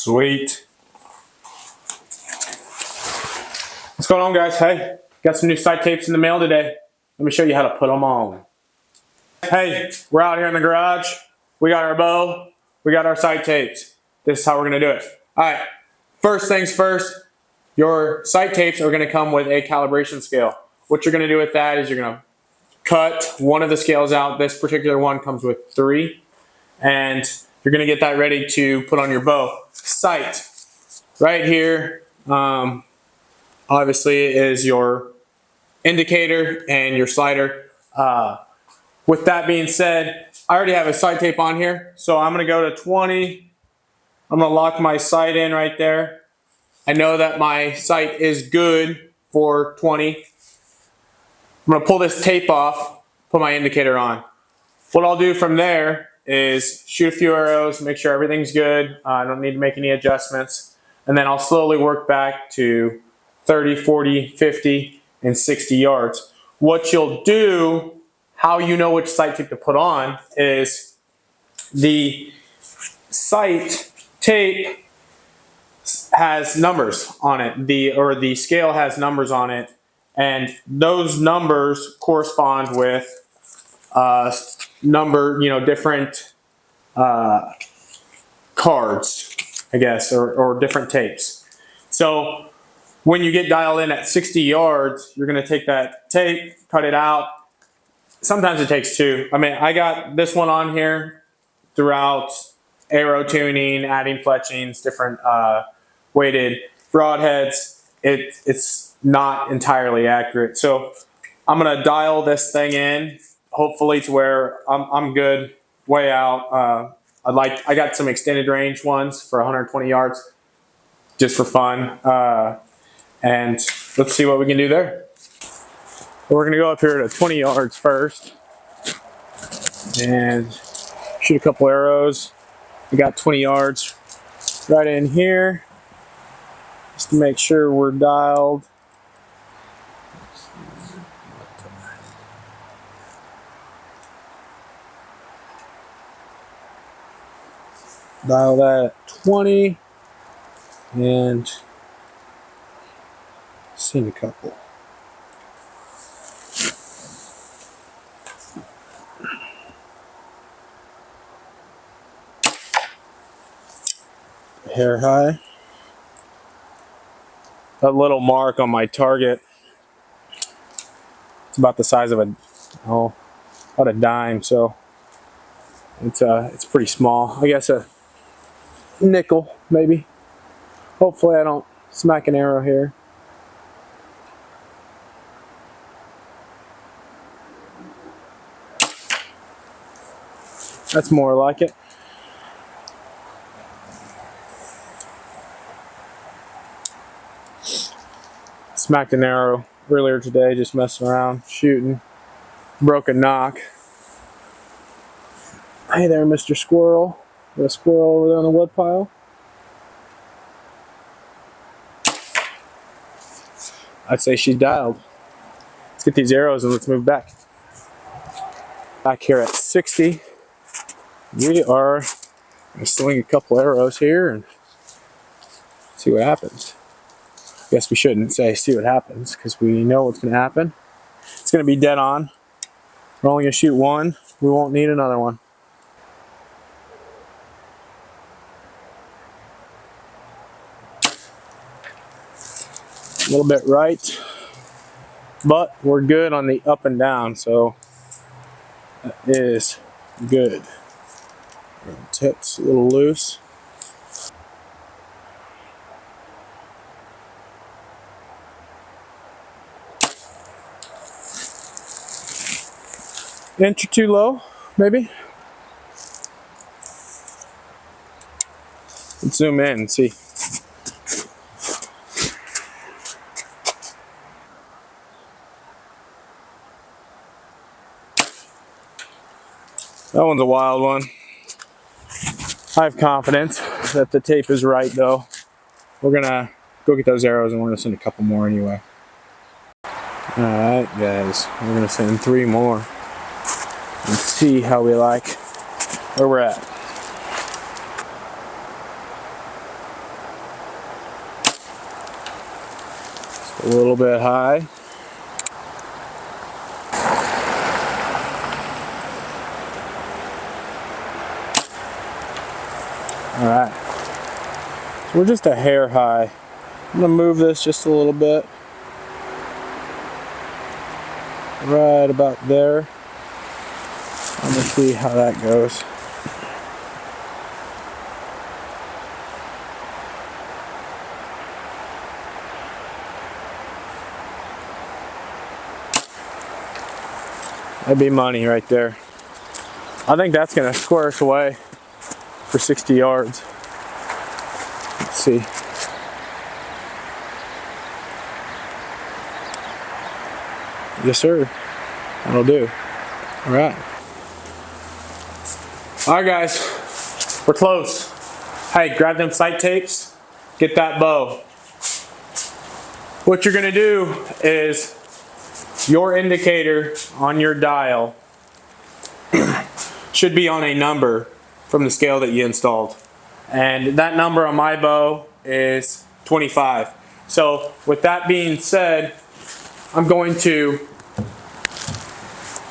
Sweet. What's going on, guys? Hey, got some new sight tapes in the mail today. Let me show you how to put them on. Hey, we're out here in the garage. We got our bow. We got our sight tapes. This is how we're going to do it. All right, first things first, your sight tapes are going to come with a calibration scale. What you're going to do with that is you're going to cut one of the scales out. This particular one comes with 3. And you're going to get that ready to put on your bow. Sight. Right here, obviously, is your indicator and your slider. With that being said, I already have a sight tape on here. So I'm going to go to 20. I'm going to lock my sight in right there. I know that my sight is good for 20. I'm going to pull this tape off, put my indicator on. What I'll do from there is shoot a few arrows, make sure everything's good. I don't need to make any adjustments. And then I'll slowly work back to 30, 40, 50, and 60 yards. What you'll do, how you know which sight tape to put on, is the sight tape has numbers on it. The scale has numbers on it. And those numbers correspond with different cards, I guess, or different tapes. So when you get dialed in at 60 yards, you're going to take that tape, cut it out. Sometimes it takes 2. I mean, I got this one on here throughout arrow tuning, adding fletchings, different weighted broadheads. It's not entirely accurate. So I'm going to dial this thing in, hopefully to where I'm good way out. I got some extended range ones for 120 yards just for fun. And let's see what we can do there. We're going to go up here to 20 yards first and shoot a couple arrows. We got 20 yards right in here just to make sure we're dialed. Dial that at 20 and seen a couple. Hair high. That little mark on my target, it's about the size of about a dime, so it's pretty small. I guess a nickel, maybe. Hopefully I don't smack an arrow here. That's more like it. Smacked an arrow earlier today, just messing around, shooting. Broke a knock. Hey there, Mr. Squirrel. Got a squirrel over there on the wood pile. I'd say she's dialed. Let's get these arrows and let's move back. Back here at 60. We are going to sling a couple arrows here and see what happens. I guess we shouldn't say see what happens because we know what's going to happen. It's going to be dead on. We're only going to shoot one. We won't need another one. A little bit right, but we're good on the up and down, so that is good. Tip's a little loose. Inch or 2 low, maybe. Let's zoom in and see. That one's a wild one. I have confidence that the tape is right though. We're gonna go get those arrows and we're gonna send a couple more anyway. Alright guys, we're gonna send 3 more and see how we like where we're at. a little bit high. All right, so we're just a hair high. I'm gonna move this just a little bit. Right about there. Let me see how that goes. That'd be money right there. I think that's gonna square us away for 60 yards. Let's see. Yes, sir. That'll do. All right. All right, guys. We're close. Hey, grab them sight tapes. Get that bow. What you're gonna do is your indicator on your dial should be on a number from the scale that you installed. And that number on my bow is 25. So with that being said, I'm going to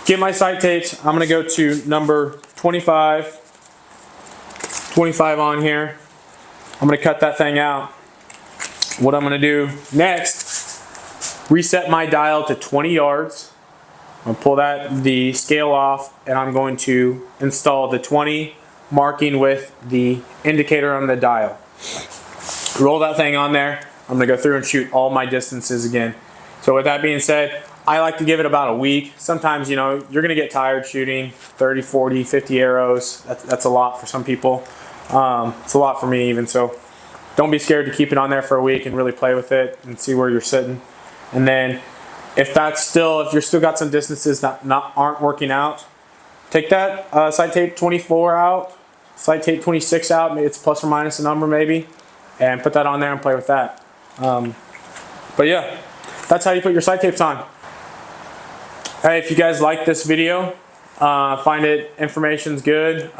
get my sight tapes. I'm gonna go to number 25 on here. I'm gonna cut that thing out. What I'm gonna do next, reset my dial to 20 yards. I'm gonna pull the scale off, and I'm going to install the 20 marking with the indicator on the dial. Roll that thing on there. I'm gonna go through and shoot all my distances again. So with that being said, I like to give it about a week. Sometimes, you know, you're gonna get tired shooting 30, 40, 50 arrows. That's a lot for some people. It's a lot for me even, so don't be scared to keep it on there for a week and really play with it and see where you're sitting. And then if you're still got some distances that aren't working out, take that sight tape 24 out, sight tape 26 out, it's plus or minus a number maybe, and put that on there and play with that. But yeah, that's how you put your sight tapes on. Hey, if you guys like this video, find information's good,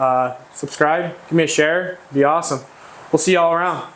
subscribe, give me a share, it'd be awesome. We'll see y'all around.